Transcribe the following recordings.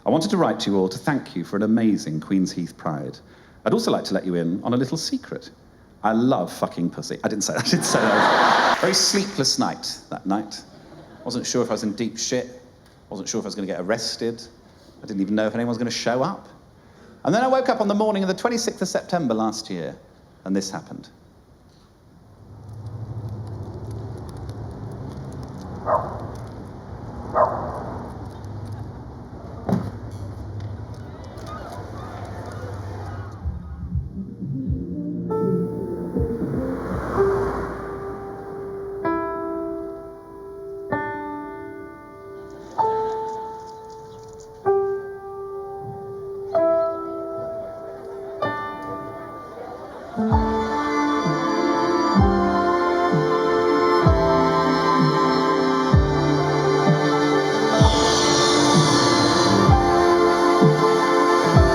I wanted to write to you all to thank you for an amazing Queens Heath Pride. I'd also like to let you in on a little secret. I love fucking pussy. I didn't say that. Very sleepless night that night. Wasn't sure if I was in deep shit. Wasn't sure if I was going to get arrested. I didn't even know if anyone was going to show up. And then I woke up on the morning of the 26th of September last year, and this happened.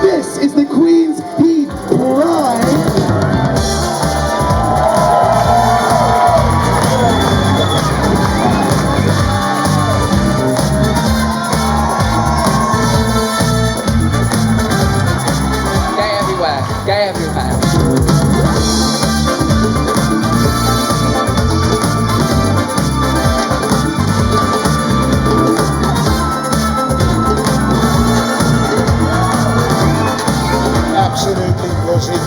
This is the Queens Heath Pride. Gay everywhere, gay everywhere. Absolutely buzzing.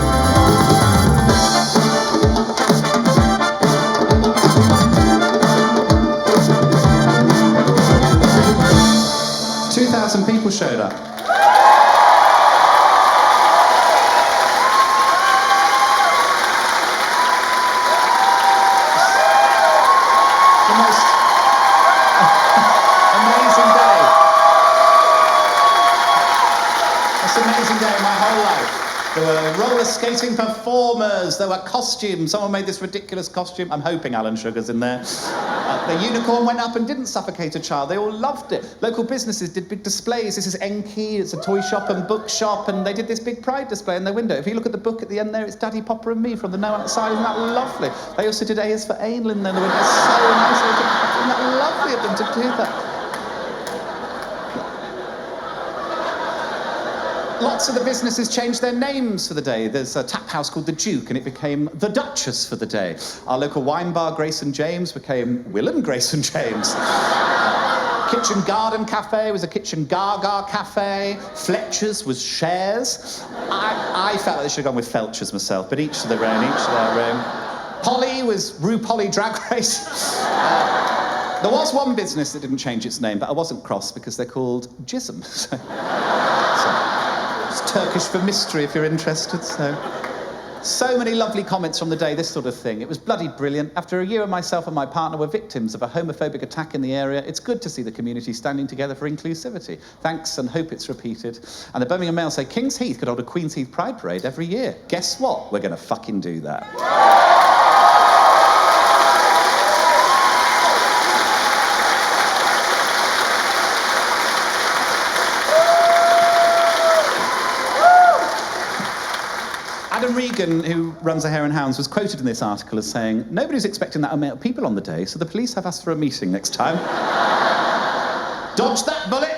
2,000 people showed up. The most amazing day. Most amazing day of my whole life. There were roller skating performers, there were costumes. Someone made this ridiculous costume. I'm hoping Alan Sugar's in there. The unicorn went up and didn't suffocate a child. They all loved it. Local businesses did big displays. This is Enki, it's a toy shop and bookshop, and they did this big pride display in their window. If you look at the book at the end there, it's Daddy, Popper and me from the No Outside. Isn't that lovely? They also did A is for Anal in there. They went, it's so nice. Isn't that lovely of them to do that? Lots of the businesses changed their names for the day. There's a tap house called The Duke, and it became The Duchess for the day. Our local wine bar, Grace and James, became Will and Grace and James. Kitchen Garden Cafe was a Kitchen Gaga Cafe. Fletcher's was Shares. I felt like they should have gone with Felchers myself, but each to their own, each to their own. Polly was RuPolly Drag Race. There was one business that didn't change its name, but I wasn't cross because they're called Jism. It's Turkish for mystery, if you're interested. So many lovely comments from the day, this sort of thing. It was bloody brilliant. After a year, myself and my partner were victims of a homophobic attack in the area. It's good to see the community standing together for inclusivity. Thanks, and hope it's repeated. And the Birmingham Mail say Kings Heath could hold a Queens Heath Pride Parade every year. Guess what? We're going to fucking do that. Adam Regan, who runs the Hare and Hounds, was quoted in this article as saying, "Nobody's expecting that amount of people on the day, so the police have asked for a meeting next time." Dodge that bullet!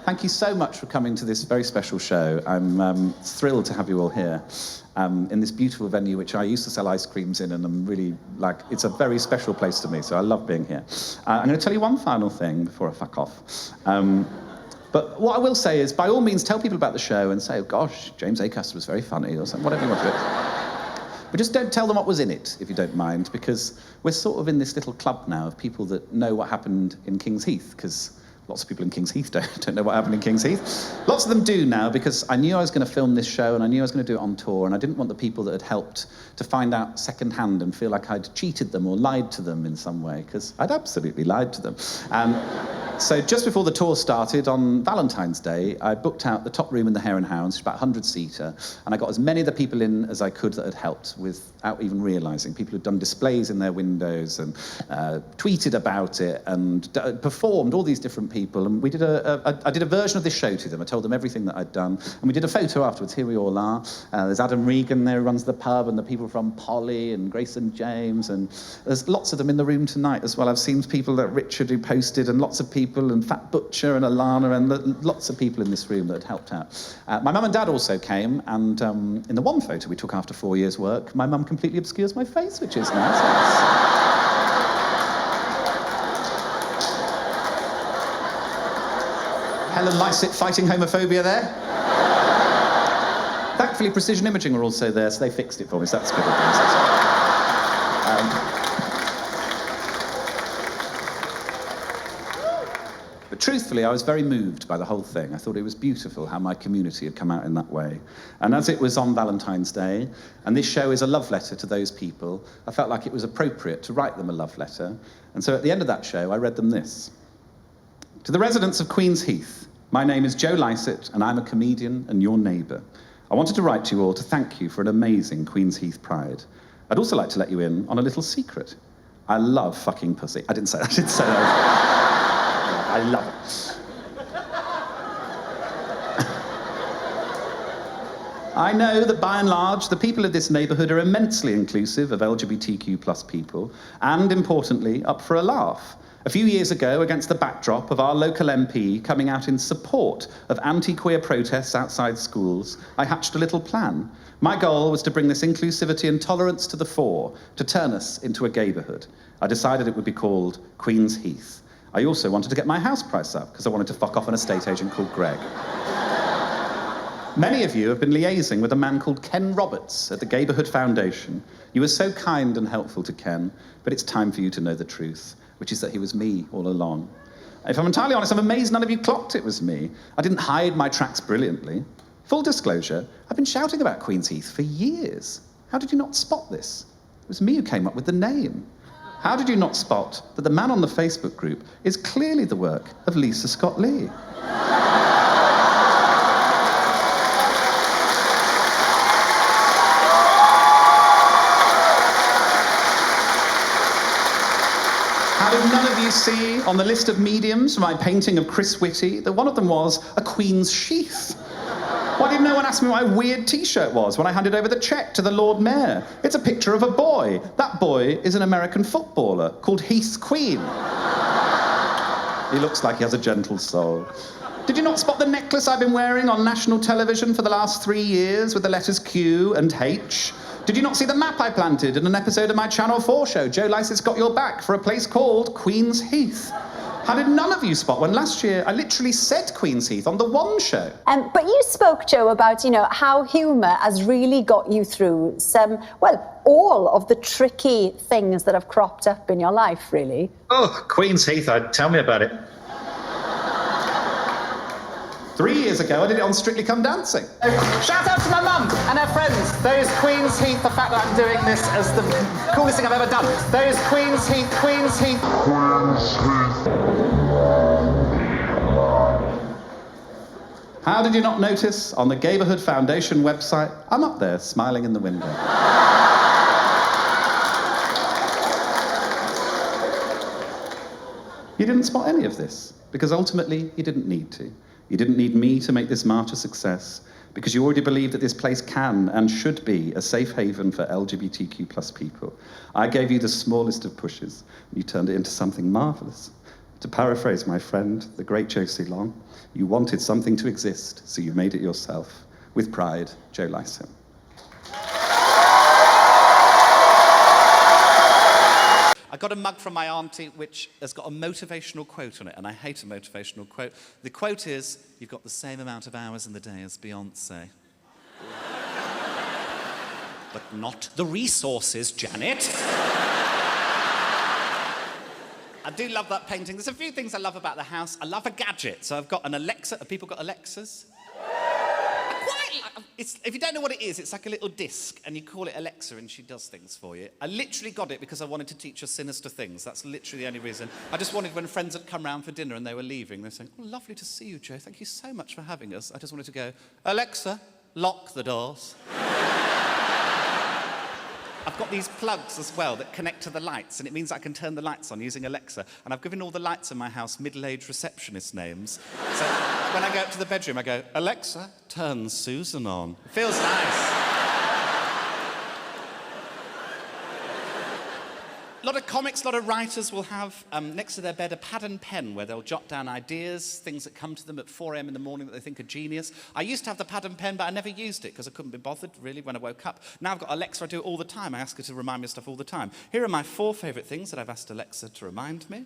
Thank you so much for coming to this very special show. I'm thrilled to have you all here in this beautiful venue, which I used to sell ice creams in, and I'm really, it's a very special place to me, so I love being here. I'm going to tell you one final thing before I fuck off. But what I will say is, by all means, tell people about the show and say, oh, gosh, James Acaster was very funny, or something, whatever you want to do. But just don't tell them what was in it, if you don't mind, because we're sort of in this little club now of people that know what happened in Kings Heath, because lots of people in Kings Heath don't know what happened in Kings Heath. Lots of them do now, because I knew I was going to film this show, and I knew I was going to do it on tour, and I didn't want the people that had helped to find out secondhand and feel like I'd cheated them or lied to them in some way, because I'd absolutely lied to them. So just before the tour started, on Valentine's Day, I booked out the top room in the Hare and Hounds, about a 100-seater, and I got as many of the people in as I could that had helped without even realising. People who'd done displays in their windows and tweeted about it and performed, all these different people. people, and we did I did a version of this show to them. I told them everything that I'd done, and we did a photo afterwards. Here we all are. There's Adam Regan there who runs the pub, and the people from Polly and Grace and James, and there's lots of them in the room tonight as well. I've seen people that Richard who posted, and lots of people, and Fat Butcher and Alana, and lots of people in this room that had helped out. My mum and dad also came, and in the one photo we took after 4 years' work, my mum completely obscures my face, which is nice. Helen Lycett fighting homophobia there. Thankfully, Precision Imaging are also there, so they fixed it for me, so that's good. But truthfully, I was very moved by the whole thing. I thought it was beautiful how my community had come out in that way. And as it was on Valentine's Day, and this show is a love letter to those people, I felt like it was appropriate to write them a love letter. And so at the end of that show, I read them this. To the residents of Queens Heath, my name is Joe Lycett, and I'm a comedian and your neighbour. I wanted to write to you all to thank you for an amazing Queens Heath Pride. I'd also like to let you in on a little secret. I love fucking pussy. I didn't say that. I didn't say that. I love it. I know that by and large, the people of this neighbourhood are immensely inclusive of LGBTQ+ people, and importantly, up for a laugh. A few years ago, against the backdrop of our local MP coming out in support of anti-queer protests outside schools, I hatched a little plan. My goal was to bring this inclusivity and tolerance to the fore, to turn us into a gayborhood. I decided it would be called Queens Heath. I also wanted to get my house price up, because I wanted to fuck off an estate agent called Greg. Many of you have been liaising with a man called Ken Roberts at the Gayborhood Foundation. You were so kind and helpful to Ken, but it's time for you to know the truth, which is that he was me all along. If I'm entirely honest, I'm amazed none of you clocked it was me. I didn't hide my tracks brilliantly. Full disclosure, I've been shouting about Queens Heath for years. How did you not spot this? It was me who came up with the name. How did you not spot that the man on the Facebook group is clearly the work of Lisa Scott Lee? How did none of you see on the list of mediums for my painting of Chris Whitty that one of them was a Queen's sheath? Why did no one ask me what my weird T-shirt was when I handed over the cheque to the Lord Mayor? It's a picture of a boy. That boy is an American footballer called Heath Queen. He looks like he has a gentle soul. Did you not spot the necklace I've been wearing on national television for the last 3 years with the letters Q and H? Did you not see the map I planted in an episode of my Channel 4 show, Joe Lycett's Got Your Back, for a place called Queens Heath? How did none of you spot when last year I literally said Queens Heath on the One show? But you spoke, Joe, about, how humour has really got you through some, well, all of the tricky things that have cropped up in your life, really. Oh, Queens Heath, tell me about it. 3 years ago, I did it on Strictly Come Dancing. Shout out to my mum and her friends. Those Queens Heath, the fact that I'm doing this as the coolest thing I've ever done. Those Queens Heath, Queens Heath. How did you not notice on the Gayborhood Foundation website, I'm up there smiling in the window. You didn't spot any of this, because ultimately you didn't need to. You didn't need me to make this march a success, because you already believed that this place can and should be a safe haven for LGBTQ+ people. I gave you the smallest of pushes, and you turned it into something marvellous. To paraphrase my friend, the great Josie Long, you wanted something to exist, so you made it yourself. With pride, Joe Lycett. I got a mug from my auntie which has got a motivational quote on it, and I hate a motivational quote. The quote is, you've got the same amount of hours in the day as Beyonce. But not the resources, Janet. I do love that painting. There's a few things I love about the house. I love a gadget. So I've got an Alexa. Have people got Alexas? If you don't know what it is, it's like a little disc, and you call it Alexa, and she does things for you. I literally got it because I wanted to teach her sinister things. That's literally the only reason. I just wanted, when friends had come round for dinner and they were leaving, they were saying, oh, lovely to see you, Joe. Thank you so much for having us. I just wanted to go, Alexa, lock the doors. I've got these plugs as well that connect to the lights, and it means I can turn the lights on using Alexa. And I've given all the lights in my house middle-aged receptionist names. So when I go up to the bedroom, I go, Alexa, turn Susan on. It feels nice. A lot of comics, a lot of writers will have next to their bed a pad and pen where they'll jot down ideas, things that come to them at 4 a.m. in the morning that they think are genius. I used to have the pad and pen, but I never used it because I couldn't be bothered, really, when I woke up. Now I've got Alexa, I do it all the time. I ask her to remind me of stuff all the time. Here are my 4 favourite things that I've asked Alexa to remind me.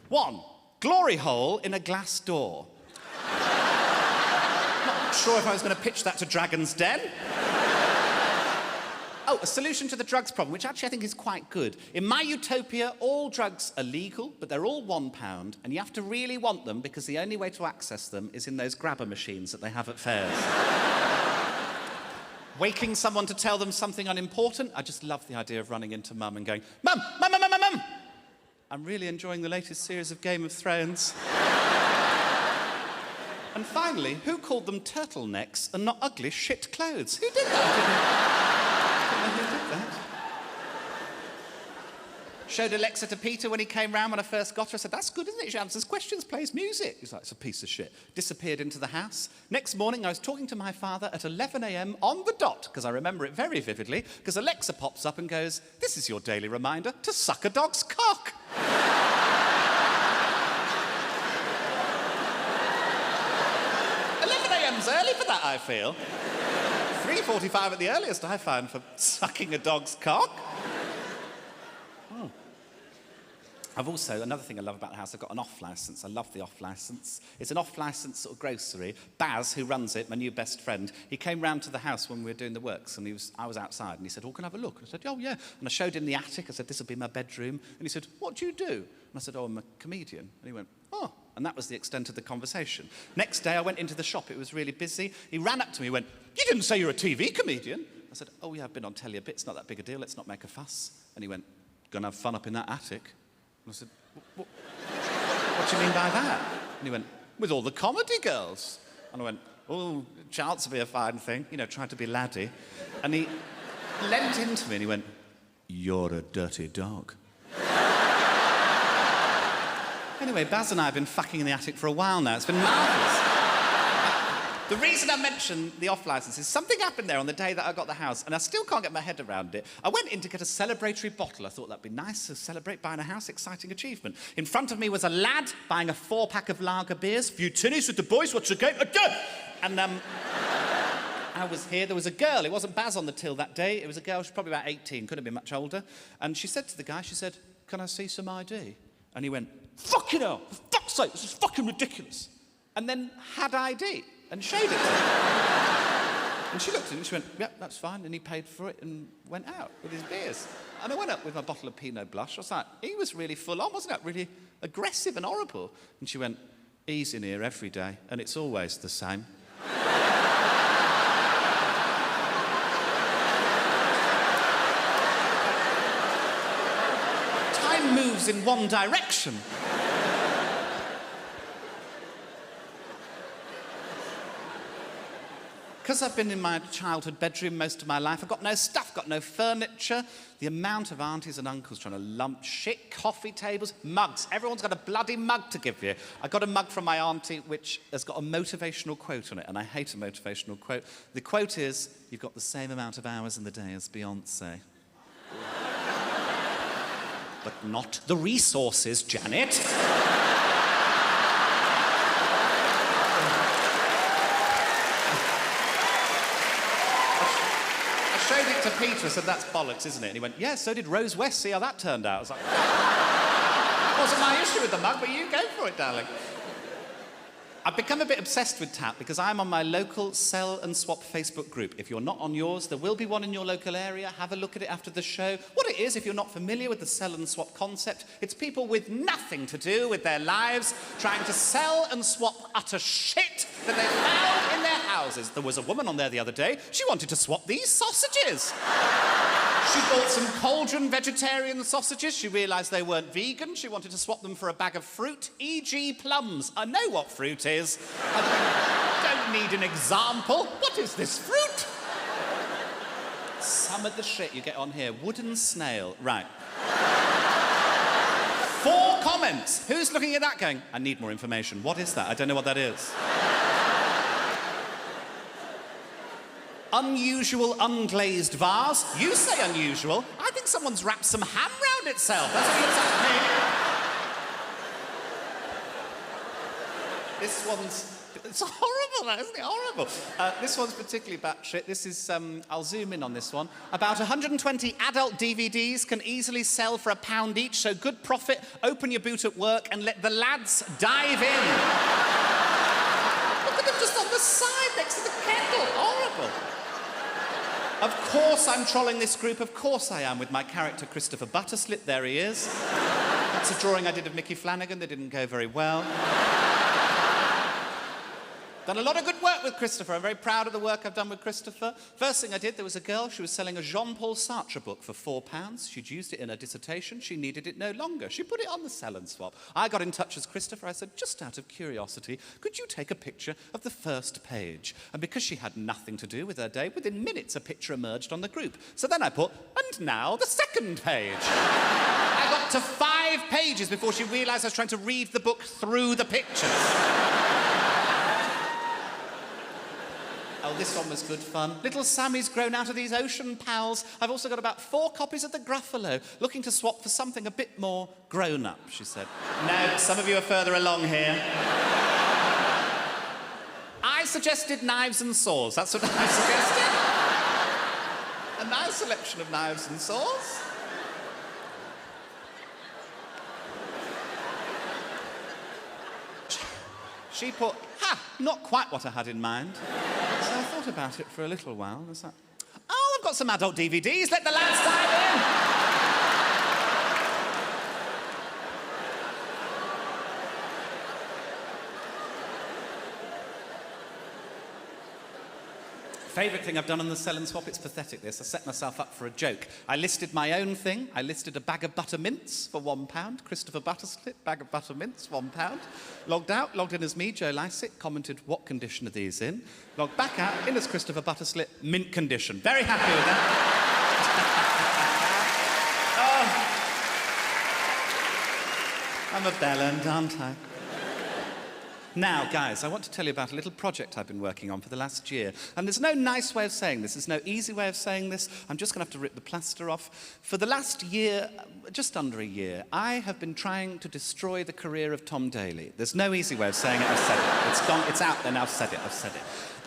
1, glory hole in a glass door. Not sure if I was going to pitch that to Dragon's Den. Oh, a solution to the drugs problem, which actually I think is quite good. In my utopia, all drugs are legal, but they're all £1, and you have to really want them because the only way to access them is in those grabber machines that they have at fairs. Waking someone to tell them something unimportant, I just love the idea of running into Mum and going, Mum, Mum, Mum, Mum, Mum, Mum! I'm really enjoying the latest series of Game of Thrones. And finally, who called them turtlenecks and not ugly shit clothes? Who did that? Who did that? Showed Alexa to Peter when he came round when I first got her. I said, that's good, isn't it? She answers questions, plays music. He's like, it's a piece of shit. Disappeared into the house. Next morning, I was talking to my father at 11 a.m. on the dot, because I remember it very vividly, because Alexa pops up and goes, this is your daily reminder to suck a dog's cock. 11 a.m.'s early for that, I feel. 3:45 at the earliest, I find, for sucking a dog's cock. I've also, another thing I love about the house, I've got an off-licence. I love the off-licence. It's an off-licence sort of grocery. Baz, who runs it, my new best friend, he came round to the house when we were doing the works, and I was outside, and he said, oh, can I have a look? And I said, oh, yeah. And I showed him the attic. I said, this will be my bedroom. And he said, what do you do? And I said, oh, I'm a comedian. And he went, oh. And that was the extent of the conversation. Next day, I went into the shop. It was really busy. He ran up to me and went, you didn't say you're a TV comedian. I said, oh, yeah, I've been on telly a bit. It's not that big a deal. Let's not make a fuss. And he went, gonna have fun up in that attic? And I said, what do you mean by that? And he went, with all the comedy girls. And I went, oh, chance to be a fine thing. You know, trying to be laddie. And he leant into me and he went, you're a dirty dog. Anyway, Baz and I have been fucking in the attic for a while now. It's been marvellous. The reason I mentioned the off-licence is something happened there on the day that I got the house, and I still can't get my head around it. I went in to get a celebratory bottle. I thought that'd be nice to celebrate buying a house, exciting achievement. In front of me was a lad buying a 4-pack of lager beers. Few tinnies with the boys, what's your game? And I was here, there was a girl. It wasn't Baz on the till that day. It was a girl, she was probably about 18, couldn't have been much older. And she said to the guy, she said, can I see some ID? And he went, fucking hell, for fuck's sake, this is fucking ridiculous. And then had ID and showed it to her. And she looked at it and she went, yep, that's fine. And he paid for it and went out with his beers. And I went up with my bottle of Pinot Blush. I was like, he was really full on, wasn't it? Really aggressive and horrible. And she went, he's in here every day and it's always the same. Time moves in one direction. Because I've been in my childhood bedroom most of my life, I've got no stuff, got no furniture. The amount of aunties and uncles trying to lump shit, coffee tables, mugs. Everyone's got a bloody mug to give you. I got a mug from my auntie which has got a motivational quote on it, and I hate a motivational quote. The quote is, you've got the same amount of hours in the day as Beyonce. But not the resources, Janet. I showed it to Peter, I said, that's bollocks, isn't it? And he went, yeah, so did Rose West, see how that turned out. I was like, it wasn't my issue with the mug, but you go for it, darling. I've become a bit obsessed with tap because I'm on my local Sell and Swap Facebook group. If you're not on yours, there will be one in your local area. Have a look at it after the show. What it is, if you're not familiar with the Sell and Swap concept, it's people with nothing to do with their lives trying to sell and swap utter shit that they found in their houses. There was a woman on there the other day. She wanted to swap these sausages. She bought some cauldron vegetarian sausages. She realised they weren't vegan. She wanted to swap them for a bag of fruit, e.g. plums. I know what fruit is. I don't need an example. What is this fruit? Some of the shit you get on here. Wooden snail. Right. 4 comments. Who's looking at that going, I need more information. What is that? I don't know what that is. Unusual unglazed vase. You say unusual. I think someone's wrapped some ham round itself. That's what it looks like to me. This one's... It's horrible, isn't it? Horrible. This one's particularly batshit. This is, I'll zoom in on this one. About 120 adult DVDs can easily sell for £1 each, so good profit. Open your boot at work and let the lads dive in. Look at them just on the side next to the kettle. Horrible. Of course I'm trolling this group. Of course I am, with my character Christopher Butterslip. There he is. That's a drawing I did of Mickey Flanagan that didn't go very well. Done a lot of good work with Christopher. I'm very proud of the work I've done with Christopher. First thing I did, there was a girl, she was selling a Jean-Paul Sartre book for £4. She'd used it in her dissertation. She needed it no longer. She put it on the sell and swap. I got in touch with Christopher. I said, just out of curiosity, could you take a picture of the first page? And because she had nothing to do with her day, within minutes a picture emerged on the group. So then I put, and now the second page. I got to 5 pages before she realised I was trying to read the book through the pictures. Oh, this one was good fun. Little Sammy's grown out of these ocean pals. I've also got about 4 copies of the Gruffalo, looking to swap for something a bit more grown-up, she said. No, some of you are further along here. I suggested knives and saws. That's what I suggested. A nice selection of knives and saws. She put, not quite what I had in mind. So I thought about it for a little while. I was like, oh, I've got some adult DVDs. Let the lads dive in. Favourite thing I've done on the sell and swap, it's pathetic this. I set myself up for a joke. I listed my own thing. I listed a bag of butter mints for £1. Christopher Butterslip, bag of butter mints, £1. Logged out, logged in as me, Joe Lycett, commented, what condition are these in? Logged back out, in as Christopher Butterslip, mint condition. Very happy with that. Oh. I'm a bellend, aren't I? Now, guys, I want to tell you about a little project I've been working on for the last year. And there's no nice way of saying this. There's no easy way of saying this. I'm just going to have to rip the plaster off. For the last year, just under a year, I have been trying to destroy the career of Tom Daley. There's no easy way of saying it. I've said it. It's gone. It's out there now. I've said it.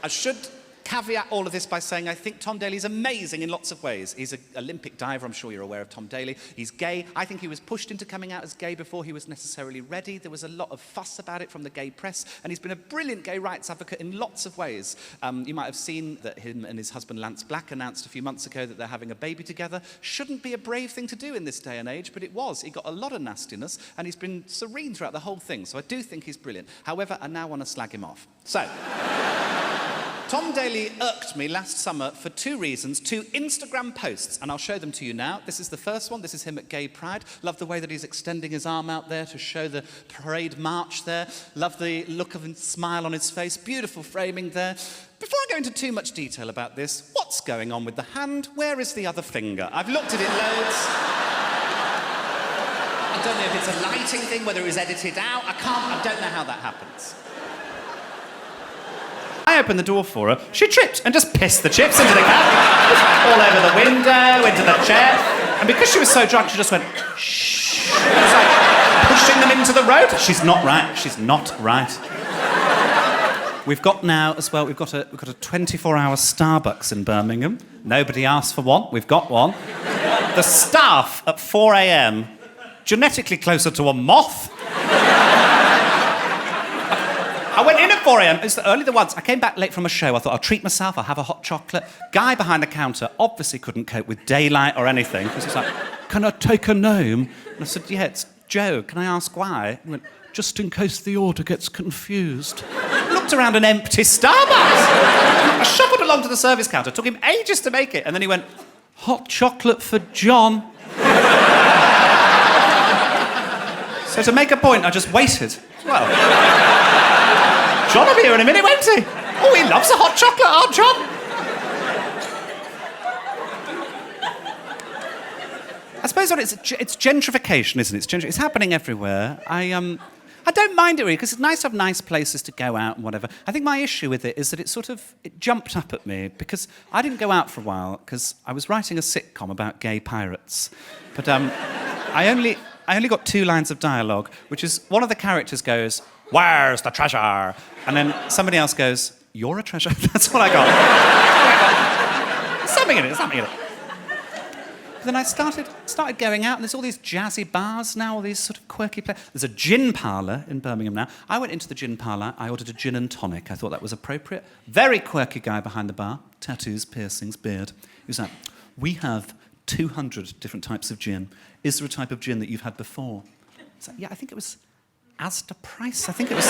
I should caveat all of this by saying I think Tom Daley's amazing in lots of ways. He's an Olympic diver. I'm sure you're aware of Tom Daley. He's gay. I think he was pushed into coming out as gay before he was necessarily ready. There was a lot of fuss about it from the gay press, and he's been a brilliant gay rights advocate in lots of ways. You might have seen that him and his husband Lance Black announced a few months ago that they're having a baby together. Shouldn't be a brave thing to do in this day and age, but it was. He got a lot of nastiness, and he's been serene throughout the whole thing, so I do think he's brilliant. However, I now want to slag him off. So... Tom Daley irked me last summer for 2 reasons, 2 Instagram posts, and I'll show them to you now. This is the first one. This is him at Gay Pride. Love the way that he's extending his arm out there to show the parade march there. Love the look of a smile on his face. Beautiful framing there. Before I go into too much detail about this, what's going on with the hand? Where is the other finger? I've looked at it loads. I don't know if it's a lighting thing, whether it was edited out. I don't know how that happens. I opened the door for her. She tripped and just pissed the chips into the cat. All over the window, into the chair. And because she was so drunk, she just went, shh. It was like pushing them into the road. She's not right. She's not right. We've got now, as well, we've got a 24-hour Starbucks in Birmingham. Nobody asked for one. We've got one. The staff at 4 a.m, genetically closer to a moth. I went in at 4 a.m. It's only the once. I came back late from a show. I thought, I'll treat myself. I'll have a hot chocolate. Guy behind the counter obviously couldn't cope with daylight or anything. He was like, can I take a name? And I said, yeah, it's Joe. Can I ask why? He went, just in case the order gets confused. Looked around an empty Starbucks. I shuffled along to the service counter. Took him ages to make it. And then he went, hot chocolate for John. So to make a point, I just waited. Well... John will be here in a minute, won't he? Oh, he loves a hot chocolate, our John. I suppose what it's gentrification, isn't it? It's happening everywhere. I don't mind it really, because it's nice to have nice places to go out and whatever. I think my issue with it is that it jumped up at me, because I didn't go out for a while, because I was writing a sitcom about gay pirates. But I only got 2 lines of dialogue, which is one of the characters goes, "Where's the treasure?" And then somebody else goes, "You're a treasure." That's what I got. Something in it. Then I started going out, and there's all these jazzy bars now, all these sort of quirky places. There's a gin parlour in Birmingham now. I went into the gin parlour, I ordered a gin and tonic. I thought that was appropriate. Very quirky guy behind the bar, tattoos, piercings, beard. He was like, "We have 200 different types of gin. Is there a type of gin that you've had before?" It's like, yeah, I think it was Asda Price. I think it was.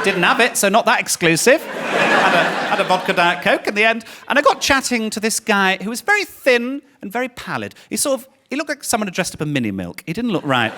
Didn't have it, so not that exclusive. Had a vodka Diet Coke in the end. And I got chatting to this guy who was very thin and very pallid. He looked like someone had dressed up a mini milk. He didn't look right.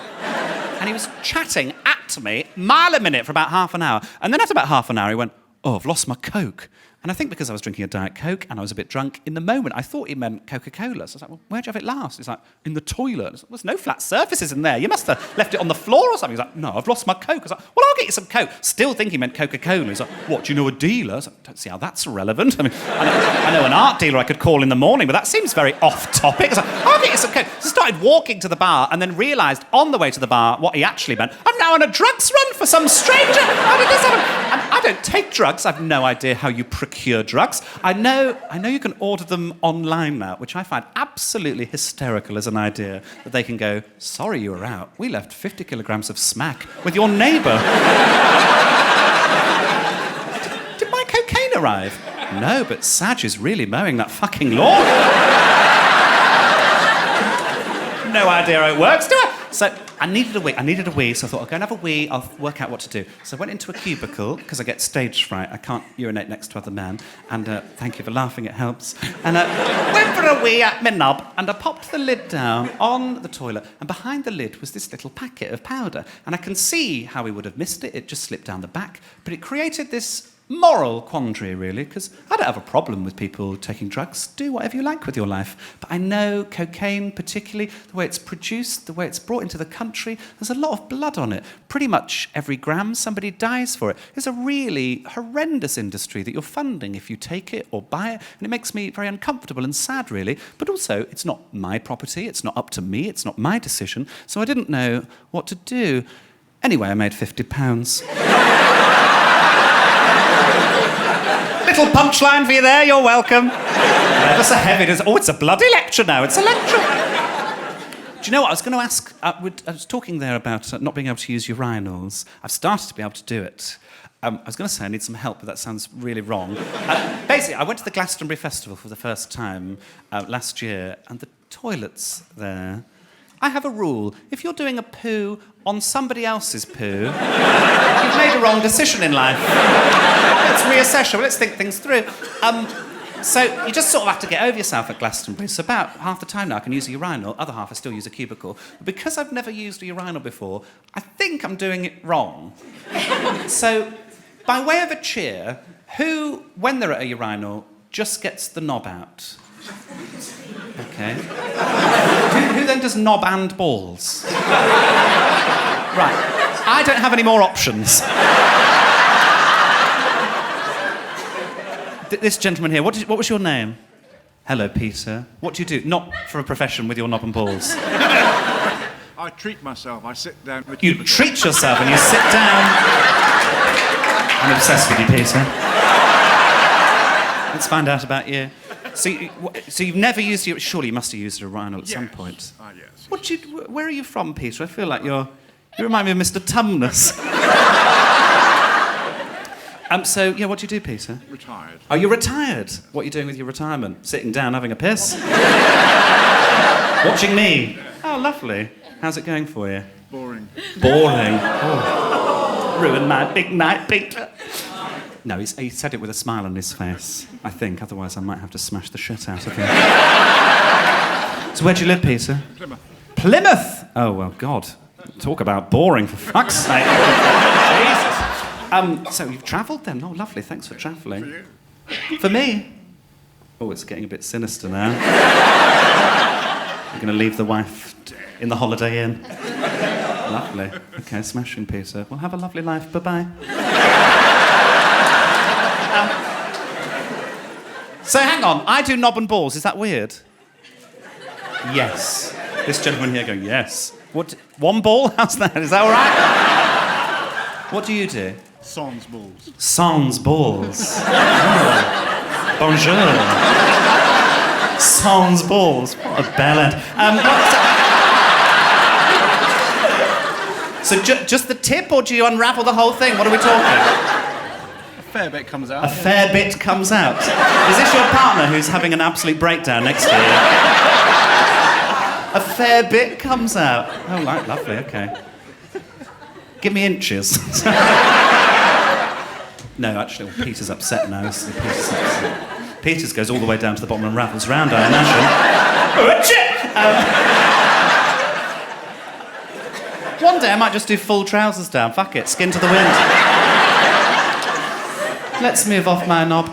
And he was chatting at me, mile a minute, for about half an hour. And then after about half an hour, he went, "Oh, I've lost my Coke." And I think because I was drinking a Diet Coke and I was a bit drunk, in the moment I thought he meant Coca-Cola. So I was like, "Well, where'd you have it last?" He's like, "In the toilet." I was like, "There's no flat surfaces in there. You must have left it on the floor or something." He's like, "No, I've lost my Coke." I was like, "Well, I'll get you some Coke." Still thinking he meant Coca-Cola. He's like, "What, do you know a dealer?" I was like, "Don't see how that's relevant. I mean, I know an art dealer I could call in the morning, but that seems very off-topic." I was like, "I'll get you some Coke." So I started walking to the bar and then realised on the way to the bar what he actually meant. I'm now on a drugs run for some stranger. How did this happen? And I don't take drugs. I've no idea how you procure drugs. I know you can order them online now, which I find absolutely hysterical as an idea, that they can go, "Sorry you were out. We left 50 kilograms of smack with your neighbour." Did my cocaine arrive? No, but Saj is really mowing that fucking lawn. No idea how it works, do I? So I needed a wee, so I thought, I'll go and have a wee, I'll work out what to do. So I went into a cubicle, because I get stage fright, I can't urinate next to other men, and thank you for laughing, it helps. And went for a wee at my knob, and I popped the lid down on the toilet, and behind the lid was this little packet of powder, and I can see how he would have missed it, it just slipped down the back, but it created this moral quandary, really, because I don't have a problem with people taking drugs. Do whatever you like with your life. But I know cocaine, particularly, the way it's produced, the way it's brought into the country, there's a lot of blood on it. Pretty much every gram somebody dies for it. It's a really horrendous industry that you're funding if you take it or buy it, and it makes me very uncomfortable and sad, really. But also, it's not my property, it's not up to me, it's not my decision, so I didn't know what to do. Anyway, I made £50. Little punchline for you there, you're welcome. That's a heavy... it's a bloody lecture now, it's a lecture. Do you know what, I was going to ask... I was talking there about not being able to use urinals. I've started to be able to do it. I was going to say I need some help, but that sounds really wrong. Basically, I went to the Glastonbury Festival for the first time last year, and the toilets there... I have a rule. If you're doing a poo on somebody else's poo, you've made a wrong decision in life. Let's reassess. Let's think things through. So you just sort of have to get over yourself at Glastonbury. So about half the time now I can use a urinal, other half I still use a cubicle. But because I've never used a urinal before, I think I'm doing it wrong. So, by way of a cheer, who, when they're at a urinal, just gets the knob out? Okay. Who then does knob and balls? Right. I don't have any more options. This gentleman here, what was your name? Hello, Peter. What do you do? Not for a profession with your knob and balls. I treat myself. I sit down. You treat yourself and you sit down. I'm obsessed with you, Peter. Let's find out about you. So you've never used your... Surely you must have used a urinal at some point. Yes. Where are you from, Peter? I feel like you remind me of Mr. Tumnus. So, yeah, what do you do, Peter? Retired. Oh, you're retired? What are you doing with your retirement? Sitting down, having a piss? Watching me? Oh, lovely. How's it going for you? Boring. Boring? Oh. Ruined my big night, Peter. No, he said it with a smile on his face, I think. Otherwise, I might have to smash the shit out of him. So where do you live, Peter? Plymouth. Plymouth? Oh, well, God. Talk about boring, for fuck's sake. Jesus. So you've travelled then? Oh, lovely. Thanks for travelling. For you. For me? Oh, it's getting a bit sinister now. You're going to leave the wife in the Holiday Inn. Lovely. Okay, smashing, Peter. Well, have a lovely life. Bye-bye. So hang on, I do knob and balls. Is that weird? Yes. This gentleman here going, yes. What? One ball? How's that? Is that all right? What do you do? Sans balls. Sans balls. Oh. Bonjour. Sans balls. What a bell end. So just the tip, or do you unravel the whole thing? What are we talking? A fair bit comes out. A fair bit comes out. Is this your partner who's having an absolute breakdown next to you? A fair bit comes out. Oh, lovely, okay. Give me inches. No, actually, Peter's upset now. Peter's goes all the way down to the bottom and rattles round, I imagine. One day I might just do full trousers down. Fuck it, skin to the wind. Let's move off my knob.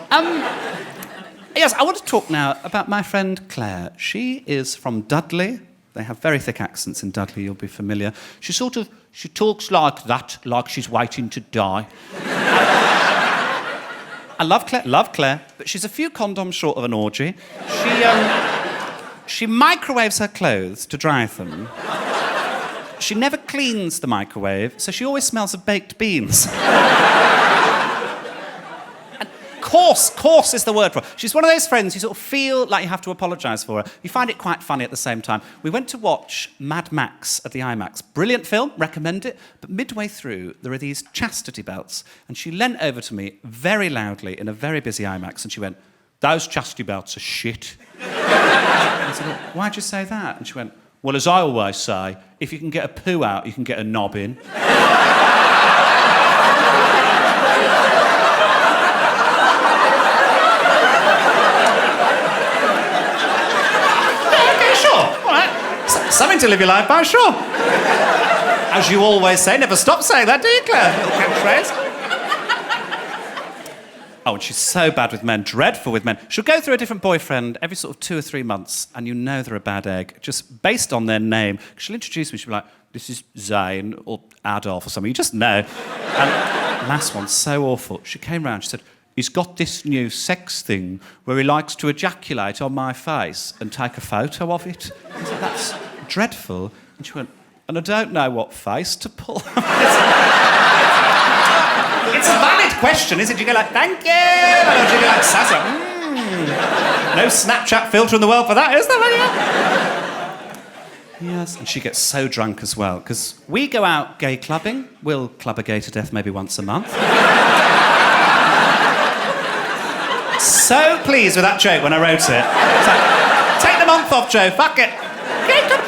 Yes, I want to talk now about my friend Claire. She is from Dudley. They have very thick accents in Dudley, you'll be familiar. She talks like that, like she's waiting to die. I love Claire, but she's a few condoms short of an orgy. She microwaves her clothes to dry them. She never cleans the microwave, so she always smells of baked beans. Coarse is the word for her. She's one of those friends you sort of feel like you have to apologise for her. You find it quite funny at the same time. We went to watch Mad Max at the IMAX. Brilliant film, recommend it. But midway through, there are these chastity belts. And she leant over to me very loudly in a very busy IMAX and she went, "Those chastity belts are shit." I said, "Well, why'd you say that?" And she went, "Well, as I always say, if you can get a poo out, you can get a knob in." Something to live your life by, sure. As you always say, never stop saying that, do you, Claire? Little catchphrase. Oh, and she's so bad with men, dreadful with men. She'll go through a different boyfriend every sort of 2 or 3 months, and you know they're a bad egg, just based on their name. She'll introduce me, she'll be like, "This is Zane," or Adolf, or something. You just know. And last one, so awful. She came round, she said, "He's got this new sex thing where he likes to ejaculate on my face and take a photo of it." I said, "That's dreadful." And she went, "And I don't know what face to pull." It's a valid question, isn't it? Do you go like, "Thank you," or do you go like, "Sasa"? No Snapchat filter in the world for that, is there? Yes, and she gets so drunk as well, because we go out gay clubbing. We'll club a gay to death maybe once a month. So pleased with that joke when I wrote it. It's like, take the month off, Joe, fuck it.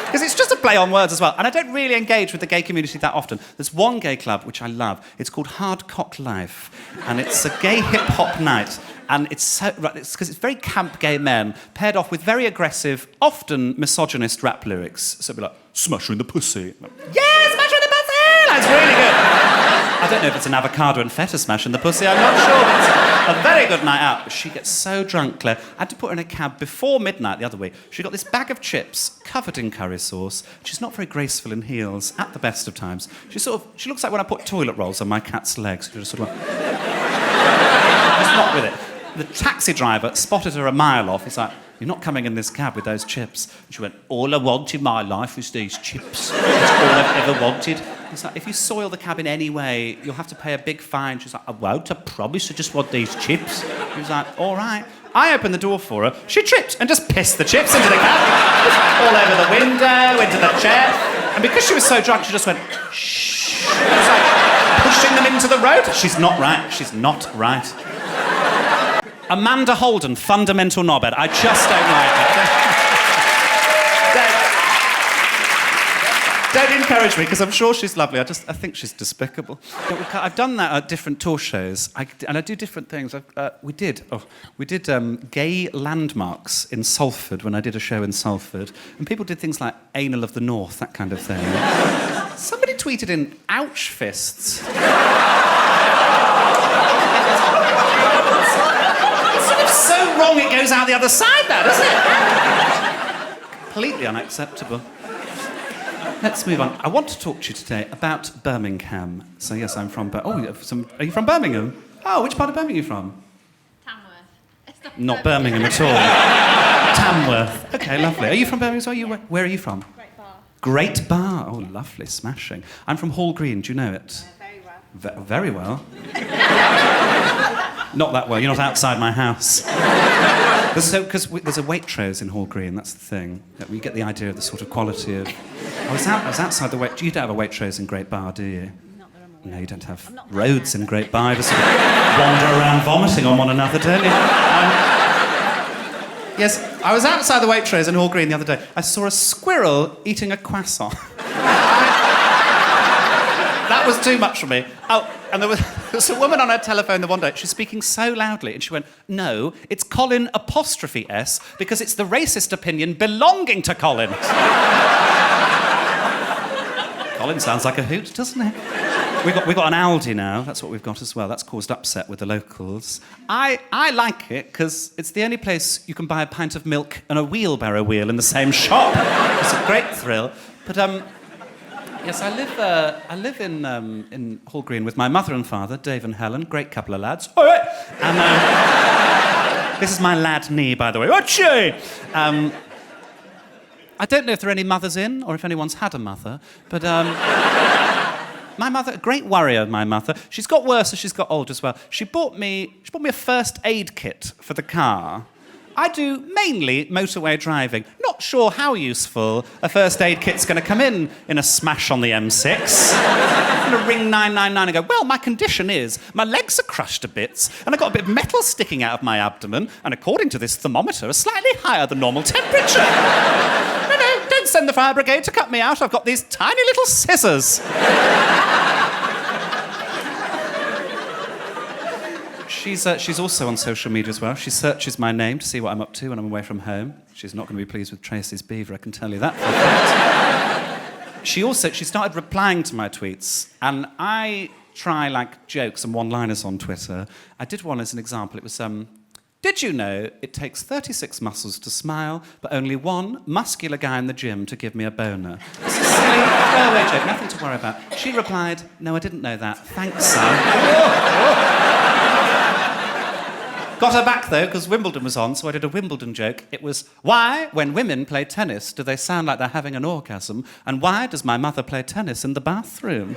Because it's just a play on words as well. And I don't really engage with the gay community that often. There's one gay club which I love. It's called Hard Cock Life. And it's a gay hip-hop night. And it's because it's very camp gay men paired off with very aggressive, often misogynist rap lyrics. So it'll be like, "Smash her in the pussy." Yeah, smash her in the pussy! That's really good. I don't know if it's an avocado and feta smash in the pussy, I'm not sure. It's a very good night out. But she gets so drunk, Claire. I had to put her in a cab before midnight the other week. She got this bag of chips covered in curry sauce. She's not very graceful in heels at the best of times. She looks like when I put toilet rolls on my cat's legs. She just sort of like... just not with it. The taxi driver spotted her a mile off. He's like, "You're not coming in this cab with those chips." And she went, "All I want in my life is these chips. That's all I've ever wanted." He's like, "If you soil the cab in any way, you'll have to pay a big fine." She's like, "I won't, I promise, I just want these chips." He was like, "All right." I opened the door for her. She tripped and just pissed the chips into the cab. All over the window, into the chair. And because she was so drunk, she just went, "Shh." It was like pushing them into the road. She's not right. She's not right. Amanda Holden, fundamental knobhead. I just don't like it. Don't encourage me, because I'm sure she's lovely. I think she's despicable. I've done that at different tour shows, and I do different things. We did gay landmarks in Salford when I did a show in Salford, and people did things like Anal of the North, that kind of thing. Somebody tweeted in, "Ouch fists." So wrong it goes out the other side, that, doesn't it? completely unacceptable. Let's move on. I want to talk to you today about Birmingham. So yes, I'm from... Are you from Birmingham? Oh, which part of Birmingham are you from? Tamworth. Not Birmingham at all. Tamworth. Okay, lovely. Are you from Birmingham as well? Where are you from? Great Bar. Great Bar. Oh, lovely, smashing. I'm from Hall Green. Do you know it? Very well. Very well. Not that well. You're not outside my house. Because there's a Waitrose in Hall Green. That's the thing. We get the idea of the sort of quality of. I was outside the Waitrose. You don't have a Waitrose in Great Bar, do you? Not that I'm aware. No, you don't have roads in Great Bar. You just sort of wander around vomiting on one another, don't you? Yes, I was outside the Waitrose in Hall Green the other day. I saw a squirrel eating a croissant. That was too much for me. Oh, and there was a woman on her telephone the one day. She was speaking so loudly, and she went, "No, it's Colin '(S) because it's the racist opinion belonging to Colin." Colin sounds like a hoot, doesn't he? We've got an Aldi now. That's what we've got as well. That's caused upset with the locals. I like it because it's the only place you can buy a pint of milk and a wheelbarrow wheel in the same shop. It's a great thrill. But yes, I live in Hall Green with my mother and father, Dave and Helen, great couple of lads. All right. And this is my lad knee, by the way. Watchie! I don't know if there are any mothers in or if anyone's had a mother, but my mother, a great worrier, my mother. She's got worse as she's got older as well. She bought me a first aid kit for the car. I do mainly motorway driving. Not sure how useful a first aid kit's going to come in a smash on the M6. I'm going to ring 999 and go, well, my condition is my legs are crushed to bits and I've got a bit of metal sticking out of my abdomen and according to this thermometer, a slightly higher than normal temperature. No, don't send the fire brigade to cut me out. I've got these tiny little scissors. She's also on social media as well. She searches my name to see what I'm up to when I'm away from home. She's not going to be pleased with Tracy's beaver, I can tell you that for a fact. She started replying to my tweets, and I try like jokes and one-liners on Twitter. I did one as an example. It was, did you know it takes 36 muscles to smile, but only one muscular guy in the gym to give me a boner? It's a silly throwaway joke, nothing to worry about. She replied, no, I didn't know that. Thanks, son. Got her back, though, because Wimbledon was on, so I did a Wimbledon joke. It was, why, when women play tennis, do they sound like they're having an orgasm? And why does my mother play tennis in the bathroom?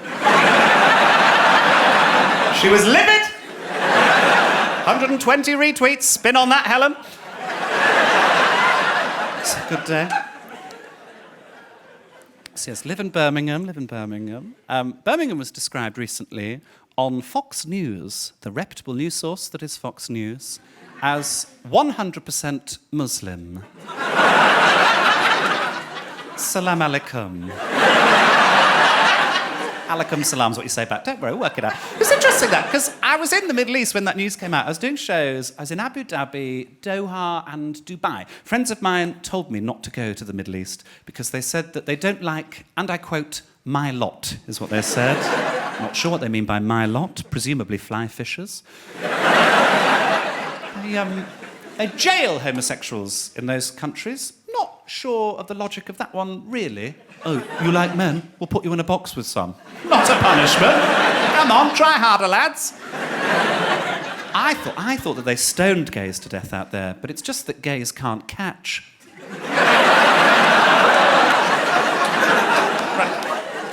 She was livid! 120 retweets. Spin on that, Helen. It's a good day. So yes, live in Birmingham. Birmingham was described recently on Fox News, the reputable news source that is Fox News, as 100% Muslim. Salam alaikum. Alaikum salam is what you say back. Don't worry, we'll work it out. It's interesting that, because I was in the Middle East when that news came out. I was doing shows. I was in Abu Dhabi, Doha, and Dubai. Friends of mine told me not to go to the Middle East because they said that they don't like, and I quote, my lot, is what they said. Not sure what they mean by my lot, presumably fly fishers. They jail homosexuals in those countries. Not sure of the logic of that one, really. Oh, you like men? We'll put you in a box with some. Not a punishment. Come on, try harder, lads. I thought that they stoned gays to death out there, but it's just that gays can't catch.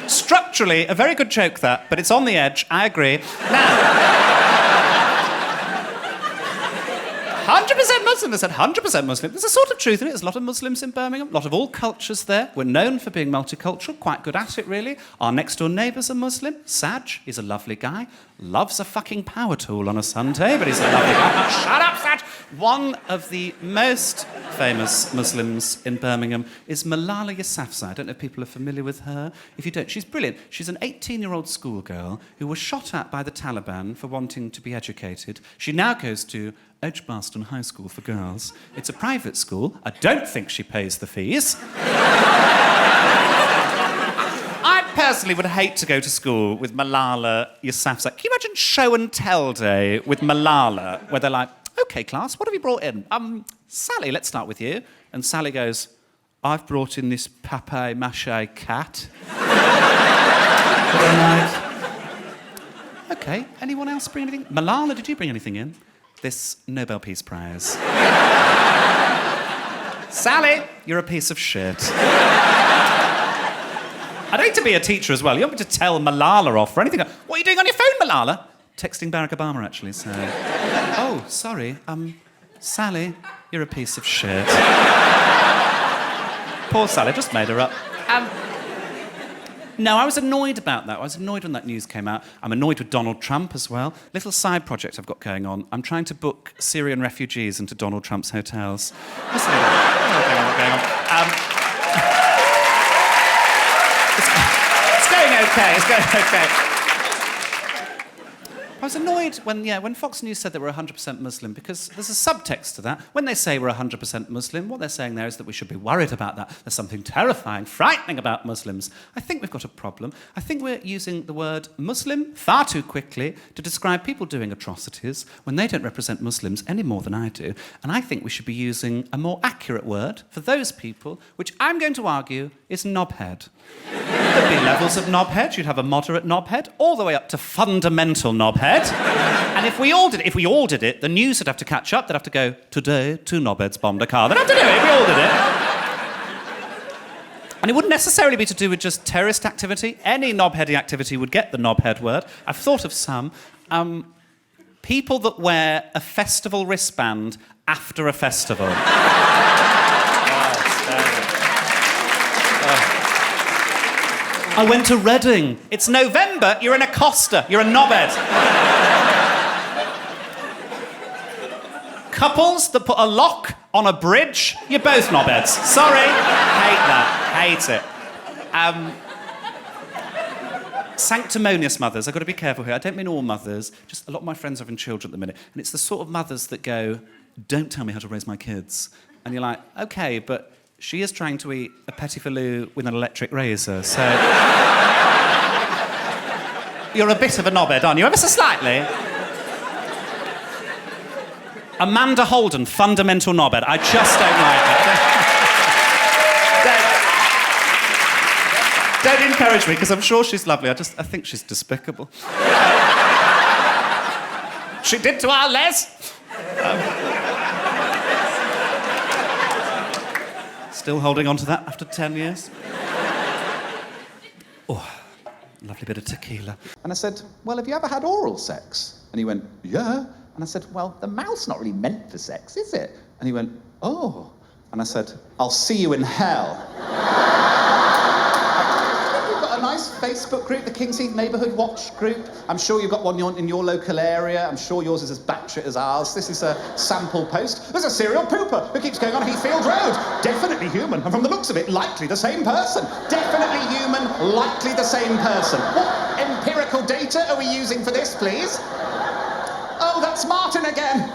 Structurally, a very good joke, that, but it's on the edge. I agree. Now, 100% Muslim. They said 100% Muslim. There's a sort of truth in it. There's a lot of Muslims in Birmingham, a lot of all cultures there. We're known for being multicultural, quite good at it, really. Our next-door neighbour's a Muslim. Saj, he's a lovely guy. Loves a fucking power tool on a Sunday, but he's a lovely guy. Shut up, Saj! One of the most famous Muslims in Birmingham is Malala Yousafzai. I don't know if people are familiar with her. If you don't, she's brilliant. She's an 18-year-old schoolgirl who was shot at by the Taliban for wanting to be educated. She now goes to Edgbaston High School for girls. It's a private school. I don't think she pays the fees. I personally would hate to go to school with Malala Yousafzai. Can you imagine show and tell day with Malala, where they're like, OK, class, what have you brought in? Sally, let's start with you. And Sally goes, I've brought in this papier-mâché cat. But I'm like, OK, anyone else bring anything? Malala, did you bring anything in? This Nobel Peace Prize. Sally, you're a piece of shit. I'd hate to be a teacher as well. You want me to tell Malala off for anything? What are you doing on your phone, Malala? Texting Barack Obama, actually, so... Oh, sorry. Sally, you're a piece of shit. Poor Sally, just made her up. No, I was annoyed about that. I was annoyed when that news came out. I'm annoyed with Donald Trump as well. Little side project I've got going on. I'm trying to book Syrian refugees into Donald Trump's hotels. What's going on? It's going okay. It's going okay. I was annoyed when Fox News said that we're 100% Muslim, because there's a subtext to that. When they say we're 100% Muslim, what they're saying there is that we should be worried about that. There's something terrifying, frightening about Muslims. I think we've got a problem. I think we're using the word Muslim far too quickly to describe people doing atrocities when they don't represent Muslims any more than I do. And I think we should be using a more accurate word for those people, which I'm going to argue is knobhead. There'd be levels of knobhead. You'd have a moderate knobhead, all the way up to fundamental knobhead. And if we all did it, the news would have to catch up. They'd have to go, today, 2 knobheads bombed a car. They'd have to do it if we all did it. And it wouldn't necessarily be to do with just terrorist activity. Any knobheady activity would get the knobhead word. I've thought of some. People that wear a festival wristband after a festival. I went to Reading. It's November, you're an accoster, you're a knobhead. Couples that put a lock on a bridge, you're both knobheads. Sorry, hate that, hate it. Sanctimonious mothers, I've got to be careful here. I don't mean all mothers, just a lot of my friends are having children at the minute, and it's the sort of mothers that go, don't tell me how to raise my kids. And you're like, OK, but she is trying to eat a petit filou with an electric razor, so... You're a bit of a knobhead, aren't you? Ever so slightly. Amanda Holden, fundamental knobhead. I just don't like it. Don't encourage me, because I'm sure she's lovely. I think she's despicable. She did to our Les. Still holding on to that after 10 years. Oh, lovely bit of tequila. And I said, well, have you ever had oral sex? And he went, yeah. And I said, well, the mouth's not really meant for sex, is it? And he went, oh. And I said, I'll see you in hell. We've got a nice Facebook group, the Queens Heath Neighbourhood Watch group. I'm sure you've got one in your local area. I'm sure yours is as batshit as ours. This is a sample post. There's a serial pooper who keeps going on Heathfield Road. Definitely human, and from the looks of it, likely the same person. Definitely human, likely the same person. What empirical data are we using for this, please? Oh, that's Martin again.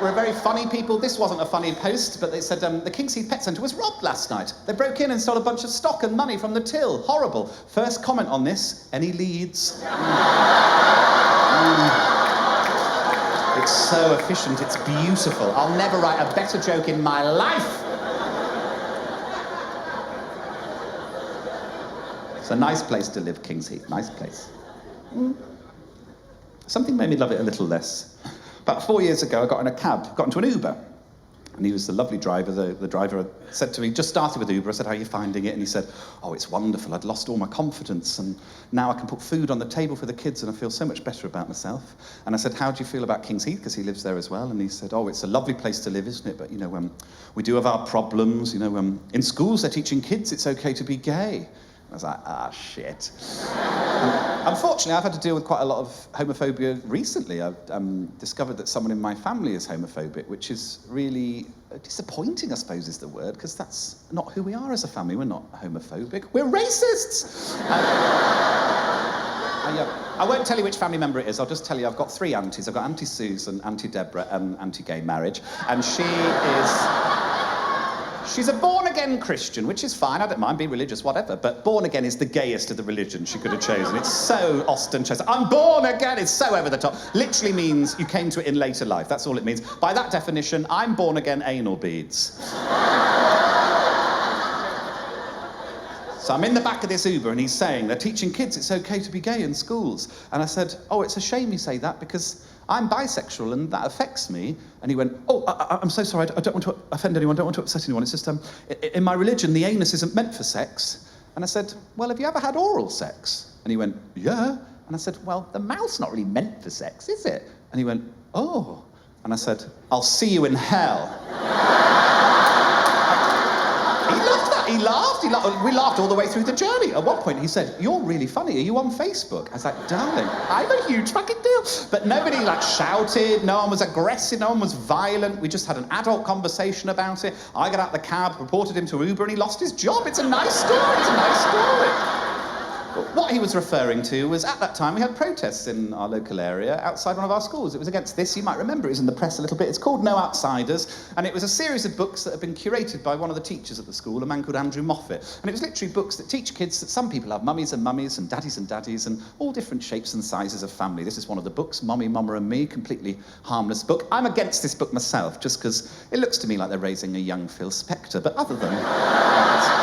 We're very funny people. This wasn't a funny post, but they said the King's Heath Pet Centre was robbed last night. They broke in and stole a bunch of stock and money from the till. Horrible. First comment on this, any leads? It's so efficient, it's beautiful. I'll never write a better joke in my life. It's a nice place to live, King's Heath, nice place. Something made me love it a little less. About 4 years ago, I got in a cab, got into an Uber. And he was the lovely driver. The driver said to me, just started with Uber. I said, how are you finding it? And he said, oh, it's wonderful. I'd lost all my confidence. And now I can put food on the table for the kids and I feel so much better about myself. And I said, how do you feel about King's Heath? Because he lives there as well. And he said, oh, it's a lovely place to live, isn't it? But, you know, we do have our problems. You know, in schools, they're teaching kids it's okay to be gay. I was like, shit. Unfortunately, I've had to deal with quite a lot of homophobia recently. I've discovered that someone in my family is homophobic, which is really disappointing, I suppose is the word, because that's not who we are as a family. We're not homophobic. We're racists! I won't tell you which family member it is. I'll just tell you I've got 3 aunties. I've got Auntie Susan, Auntie Deborah, and Anti-Gay Marriage. And she's a born-again Christian, which is fine, I don't mind, be religious, whatever, but born-again is the gayest of the religions she could have chosen. It's so ostentatious. I'm born again, it's so over the top. Literally means you came to it in later life, that's all it means. By that definition, I'm born-again anal beads. So I'm in the back of this Uber and he's saying they're teaching kids it's okay to be gay in schools. And I said, oh, it's a shame you say that because I'm bisexual and that affects me. And he went, oh, I'm so sorry, I don't want to offend anyone, don't want to upset anyone. It's just, in my religion, the anus isn't meant for sex. And I said, well, have you ever had oral sex? And he went, yeah. And I said, well, the mouth's not really meant for sex, is it? And he went, oh. And I said, I'll see you in hell. He loved that. He laughed. We laughed all the way through the journey. At one point, he said, you're really funny. Are you on Facebook? I was like, darling, I'm a huge fucking deal. But nobody, shouted. No one was aggressive. No one was violent. We just had an adult conversation about it. I got out the cab, reported him to Uber, and he lost his job. It's a nice story. It's a nice story. But what he was referring to was, at that time, we had protests in our local area outside one of our schools. It was against this. You might remember it was in the press a little bit. It's called No Outsiders, and it was a series of books that had been curated by one of the teachers at the school, a man called Andrew Moffat. And it was literally books that teach kids that some people have mummies and daddies and all different shapes and sizes of family. This is one of the books, Mommy, Mama and Me, completely harmless book. I'm against this book myself, just because it looks to me like they're raising a young Phil Spector, but other than that,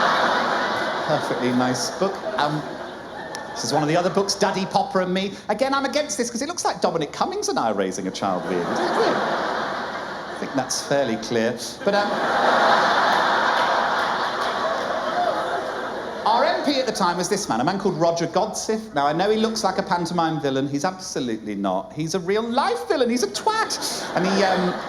perfectly nice book. This is one of the other books, Daddy, Popper and Me. Again, I'm against this because it looks like Dominic Cummings and I are raising a child weird. Isn't it weird? I think that's fairly clear. But our MP at the time was this man, a man called Roger Godsiff. Now, I know he looks like a pantomime villain. He's absolutely not. He's a real-life villain. He's a twat. And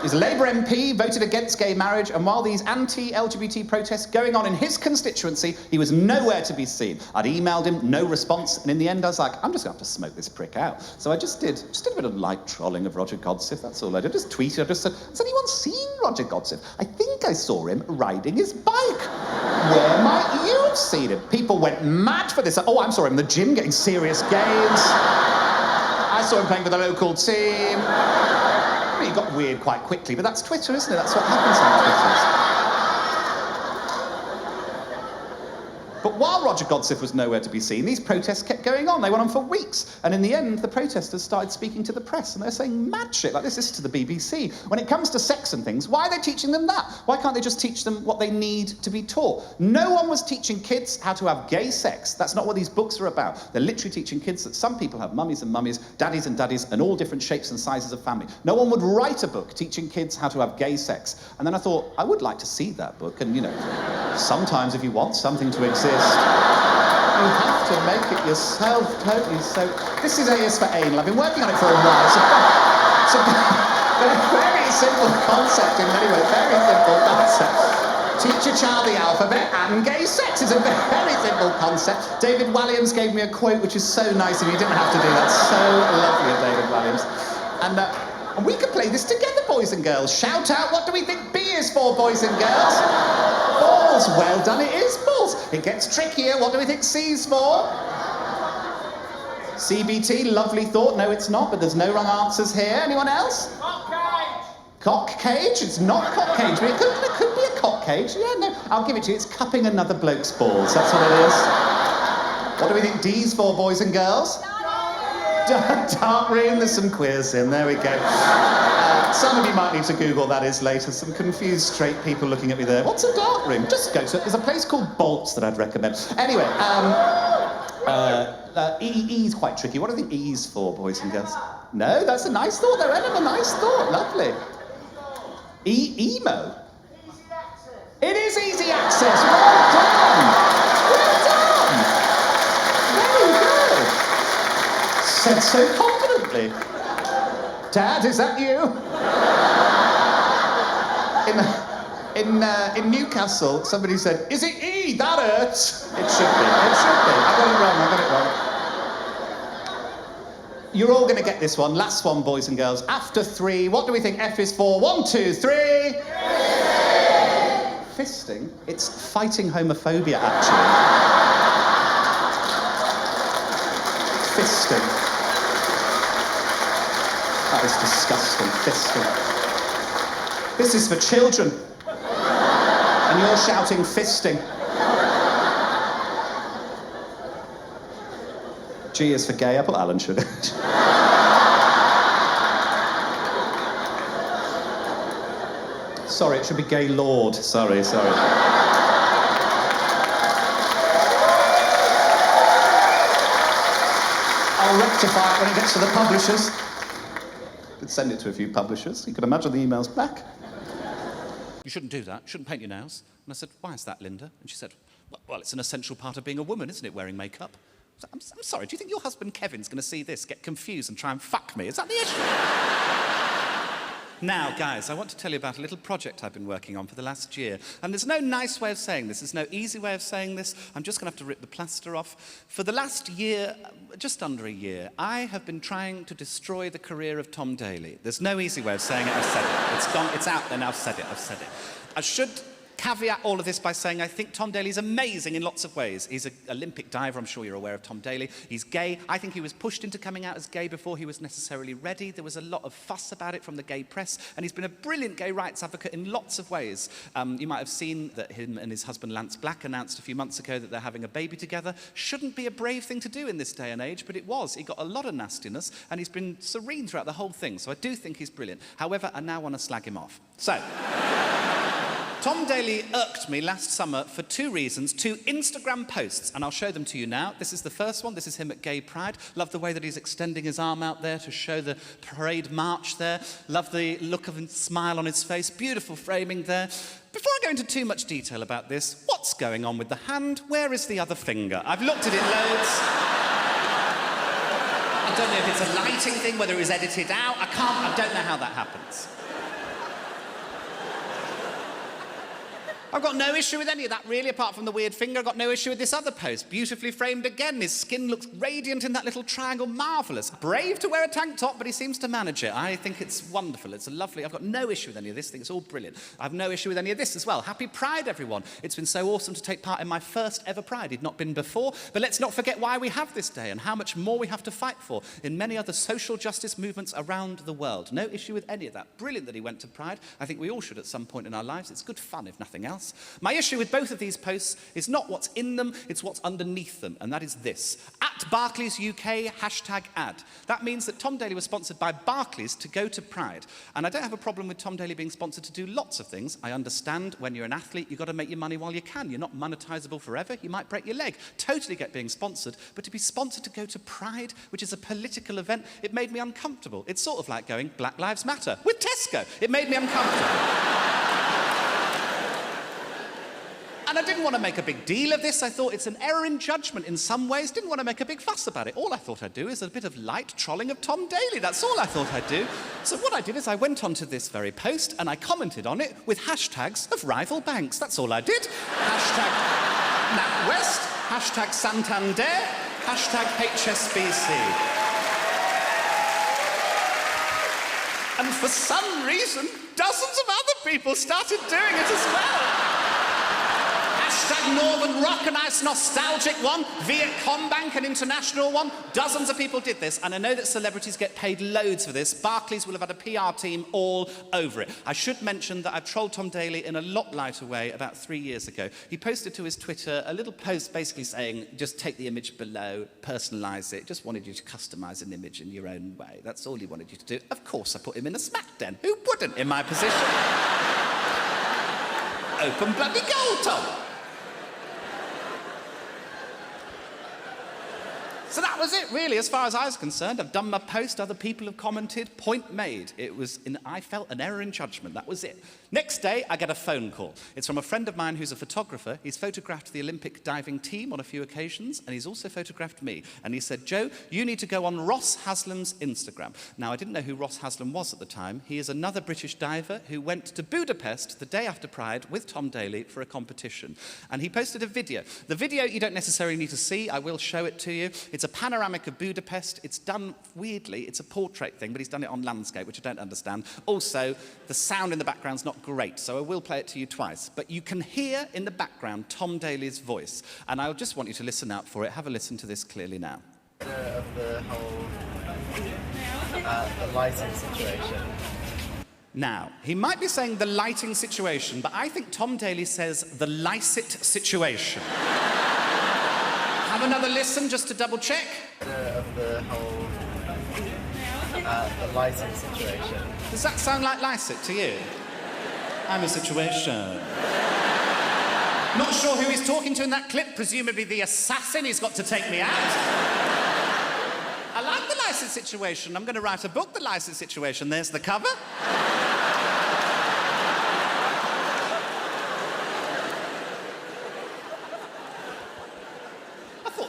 he's a Labour MP, voted against gay marriage, and while these anti-LGBT protests going on in his constituency, he was nowhere to be seen. I'd emailed him, no response, and in the end, I was like, I'm just going to have to smoke this prick out. So I just did a bit of light trolling of Roger Godsiff, that's all I did. I just tweeted, I just said, has anyone seen Roger Godsiff? I think I saw him riding his bike. Where might you have seen him? People went mad for this. Oh, I saw him in the gym getting serious gains. I saw him playing for the local team. I mean, he got weird quite quickly, but that's Twitter, isn't it? That's what happens on Twitter. But while Roger Godsiff was nowhere to be seen, these protests kept going on. They went on for weeks. And in the end, the protesters started speaking to the press, and they're saying mad shit like this. This is to the BBC. When it comes to sex and things, why are they teaching them that? Why can't they just teach them what they need to be taught? No one was teaching kids how to have gay sex. That's not what these books are about. They're literally teaching kids that some people have mummies, daddies, and all different shapes and sizes of family. No one would write a book teaching kids how to have gay sex. And then I thought, I would like to see that book. And, sometimes if you want something to exist, you have to make it yourself, don't you? So this is A is for anal. I've been working on it for a while. It's a very simple concept in many ways. Very simple concept. Teach your child the alphabet and gay sex is a very simple concept. David Walliams gave me a quote which is so nice, and you didn't have to do that. So lovely of David Walliams. And we could play this together, boys and girls. Shout out, what do we think B is for, boys and girls? Balls. Well done, it is balls. It gets trickier. What do we think C's for? CBT, lovely thought. No, it's not, but there's no wrong answers here. Anyone else? Cock cage. Cock cage? It's not cock cage, but it could be a cock cage. Yeah, no, I'll give it to you. It's cupping another bloke's balls. That's what it is. What do we think D's for, boys and girls? Dark room, there's some queers in, there we go. Some of you might need to Google that is later, some confused straight people looking at me there. What's a dark room? Just go to it. There's a place called Bolts that I'd recommend. Anyway, E's quite tricky. What do you think E's for, boys and girls? No, that's a nice thought there, Ellen, a nice thought, lovely. Emo? Easy access. It is easy access, well done! Well done! Very good! Said so confidently. Dad, is that you? In Newcastle, somebody said, is it E? That hurts. It should be. I got it wrong. You're all going to get this one. Last one, boys and girls. After 3, what do we think F is for? 1, 2, 3. Fisting? It's fighting homophobia, actually. Fisting. That is disgusting. Fisting. This is for children. And you're shouting fisting. G is for gay. I put Alan Sugar. Sorry, it should be gay lord. Sorry. I'll rectify it when it gets to the publishers. Could send it to a few publishers. You can imagine the emails back. You shouldn't do that. You shouldn't paint your nails. And I said, why is that, Linda? And she said, well, it's an essential part of being a woman, isn't it, wearing makeup? I said, I'm sorry, do you think your husband Kevin's going to see this, get confused and try and fuck me? Is that the issue? Now, guys, I want to tell you about a little project I've been working on for the last year. And there's no nice way of saying this. There's no easy way of saying this. I'm just going to have to rip the plaster off. For the last year, just under a year, I have been trying to destroy the career of Tom Daley. There's no easy way of saying it. I've said it. It's gone. It's out there now. I've said it. I've said it. I should caveat all of this by saying I think Tom Daley's amazing in lots of ways. He's an Olympic diver. I'm sure you're aware of Tom Daley. He's gay. I think he was pushed into coming out as gay before he was necessarily ready. There was a lot of fuss about it from the gay press, and he's been a brilliant gay rights advocate in lots of ways. You might have seen that him and his husband Lance Black announced a few months ago that they're having a baby together. Shouldn't be a brave thing to do in this day and age, but it was. He got a lot of nastiness, and he's been serene throughout the whole thing, so I do think he's brilliant. However, I now want to slag him off. So... Tom Daley irked me last summer for two reasons, two Instagram posts, and I'll show them to you now. This is the first one. This is him at Gay Pride. Love the way that he's extending his arm out there to show the parade march there. Love the look of a smile on his face. Beautiful framing there. Before I go into too much detail about this, what's going on with the hand? Where is the other finger? I've looked at it loads. I don't know if it's a lighting thing, whether it was edited out. I don't know how that happens. I've got no issue with any of that, really, apart from the weird finger. I've got no issue with this other post. Beautifully framed again. His skin looks radiant in that little triangle. Marvellous. Brave to wear a tank top, but he seems to manage it. I think it's wonderful. It's a lovely... I've got no issue with any of this. I think it's all brilliant. I have no issue with any of this as well. Happy Pride, everyone. It's been so awesome to take part in my first ever Pride. He'd not been before. But let's not forget why we have this day and how much more we have to fight for in many other social justice movements around the world. No issue with any of that. Brilliant that he went to Pride. I think we all should at some point in our lives. It's good fun, if nothing else. My issue with both of these posts is not what's in them, it's what's underneath them, and that is this. At Barclays UK, #ad. That means that Tom Daley was sponsored by Barclays to go to Pride. And I don't have a problem with Tom Daley being sponsored to do lots of things. I understand when you're an athlete, you've got to make your money while you can. You're not monetizable forever. You might break your leg. Totally get being sponsored. But to be sponsored to go to Pride, which is a political event, it made me uncomfortable. It's sort of like going Black Lives Matter with Tesco. It made me uncomfortable. And I didn't want to make a big deal of this. I thought it's an error in judgment in some ways. Didn't want to make a big fuss about it. All I thought I'd do is a bit of light trolling of Tom Daley. That's all I thought I'd do. So what I did is I went onto this very post and I commented on it with hashtags of rival banks. That's all I did. Hashtag NatWest, hashtag Santander, hashtag HSBC. And for some reason, dozens of other people started doing it as well. Hashtag Northern Rock, a nice nostalgic one. Viet Combank, an international one. Dozens of people did this, and I know that celebrities get paid loads for this. Barclays will have had a PR team all over it. I should mention that I trolled Tom Daley in a lot lighter way about 3 years ago. He posted to his Twitter a little post basically saying, just take the image below, personalise it. Just wanted you to customise an image in your own way. That's all he wanted you to do. Of course, I put him in a smack den. Who wouldn't in my position? Open bloody goal, Tom. So that was it, really, as far as I was concerned. I've done my post, other people have commented, point made. I felt an error in judgment, that was it. Next day, I get a phone call. It's from a friend of mine who's a photographer. He's photographed the Olympic diving team on a few occasions, and he's also photographed me. And he said, Joe, you need to go on Ross Haslam's Instagram. Now, I didn't know who Ross Haslam was at the time. He is another British diver who went to Budapest the day after Pride with Tom Daley for a competition. And he posted a video. The video you don't necessarily need to see. I will show it to you. It's a panoramic of Budapest. It's done weirdly. It's a portrait thing, but he's done it on landscape, which I don't understand. Also, the sound in the background's not great, so I will play it to you twice. But you can hear in the background Tom Daley's voice, and I just want you to listen out for it. Have a listen to this clearly now. Of the whole the lighting situation. Now, he might be saying the lighting situation, but I think Tom Daley says the Lycett situation. Have another listen just to double check. Of the whole the lighting situation. Does that sound like Lycett to you? I'm a situation. Not sure who he's talking to in that clip, presumably the assassin he's got to take me out. I Lycett situation. I'm going to write a book, The Lycett Situation. There's the cover.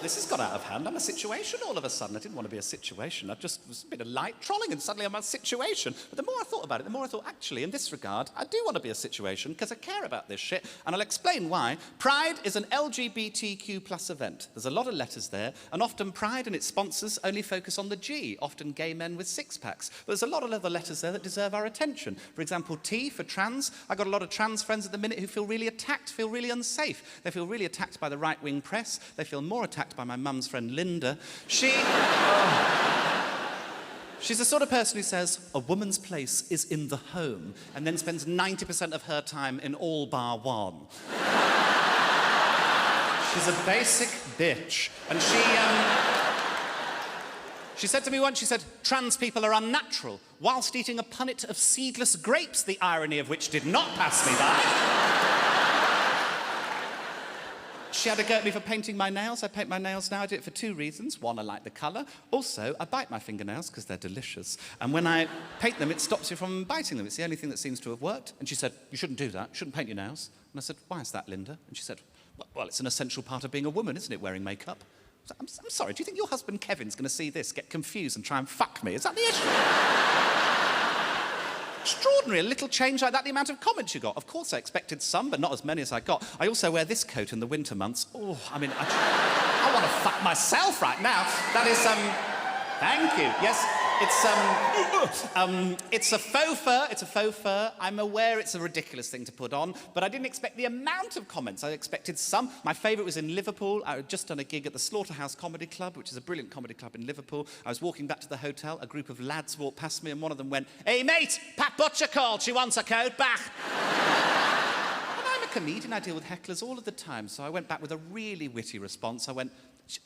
This has got out of hand. I'm a situation all of a sudden. I didn't want to be a situation. I just was a bit of light trolling and suddenly I'm a situation. But the more I thought about it, the more I thought, actually, in this regard, I do want to be a situation because I care about this shit. And I'll explain why. Pride is an LGBTQ plus event. There's a lot of letters there. And often Pride and its sponsors only focus on the G, often gay men with six-packs. But there's a lot of other letters there that deserve our attention. For example, T for trans. I've got a lot of trans friends at the minute who feel really attacked, feel really unsafe. They feel really attacked by the right-wing press. They feel more attacked by my mum's friend Linda. She's the sort of person who says, a woman's place is in the home, and then spends 90% of her time in all bar one. She's a basic bitch. And she said to me once, she said, trans people are unnatural, whilst eating a punnet of seedless grapes, the irony of which did not pass me by. She had a go at me for painting my nails. I paint my nails now. I do it for two reasons. One, I like the colour. Also, I bite my fingernails because they're delicious. And when I paint them, it stops you from biting them. It's the only thing that seems to have worked. And she said, you shouldn't do that. You shouldn't paint your nails. And I said, why is that, Linda? And she said, well, it's an essential part of being a woman, isn't it, wearing makeup? I said, I'm sorry, do you think your husband Kevin's going to see this, get confused and try and fuck me? Is that the issue? Extraordinary, a little change like that, the amount of comments you got. Of course, I expected some, but not as many as I got. I also wear this coat in the winter months. Oh, I mean, I want to fuck myself right now. That is, thank you. Yes, it's a faux fur. It's a faux fur. I'm aware it's a ridiculous thing to put on, but I didn't expect the amount of comments. I expected some. My favourite was in Liverpool. I had just done a gig at the Slaughterhouse Comedy Club, which is a brilliant comedy club in Liverpool. I was walking back to the hotel. A group of lads walked past me, and one of them went, "Hey, mate, Pat Butcher called. She wants her coat back." And I'm a comedian. I deal with hecklers all of the time, so I went back with a really witty response. I went,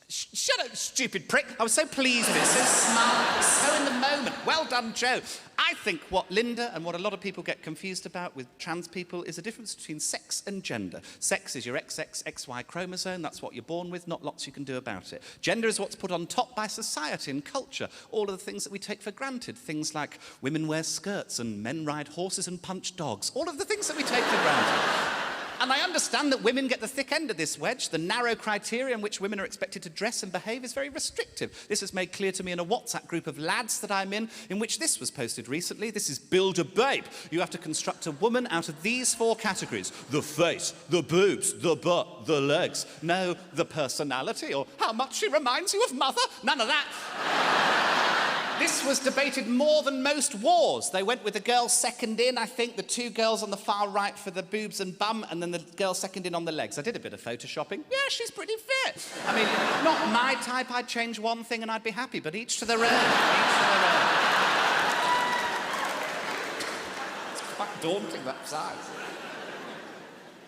shut up, stupid prick. I was so pleased with it, so smart, so in the moment. Well done, Joe. I think what Linda and what a lot of people get confused about with trans people is the difference between sex and gender. Sex is your XX, XY chromosome. That's what you're born with, not lots you can do about it. Gender is what's put on top by society and culture. All of the things that we take for granted. Things like women wear skirts and men ride horses and punch dogs. All of the things that we take for granted. And I understand that women get the thick end of this wedge. The narrow criteria in which women are expected to dress and behave is very restrictive. This was made clear to me in a WhatsApp group of lads that I'm in which this was posted recently. This is Build a Babe. You have to construct a woman out of these 4 categories. The face, the boobs, the butt, the legs. No, the personality, or how much she reminds you of mother. None of that. This was debated more than most wars. They went with the girl second in, I think, the 2 girls on the far right for the boobs and bum, and then the girl second in on the legs. I did a bit of photoshopping. Yeah, she's pretty fit. I mean, not my type. I'd change one thing and I'd be happy, but each to their own. Each to their own. It's quite daunting, that size.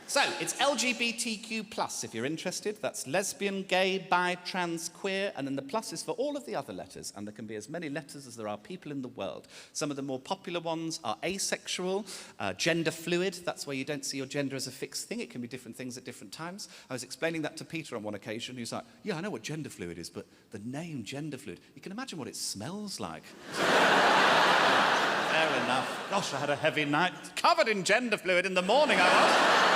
So, it's LGBTQ+, if you're interested. That's lesbian, gay, bi, trans, queer, and then the plus is for all of the other letters, and there can be as many letters as there are people in the world. Some of the more popular ones are asexual, gender fluid. That's where you don't see your gender as a fixed thing. It can be different things at different times. I was explaining that to Peter on one occasion. He was like, yeah, I know what gender fluid is, but the name gender fluid, you can imagine what it smells like. Fair enough. Gosh, I had a heavy night. Covered in gender fluid in the morning, I was.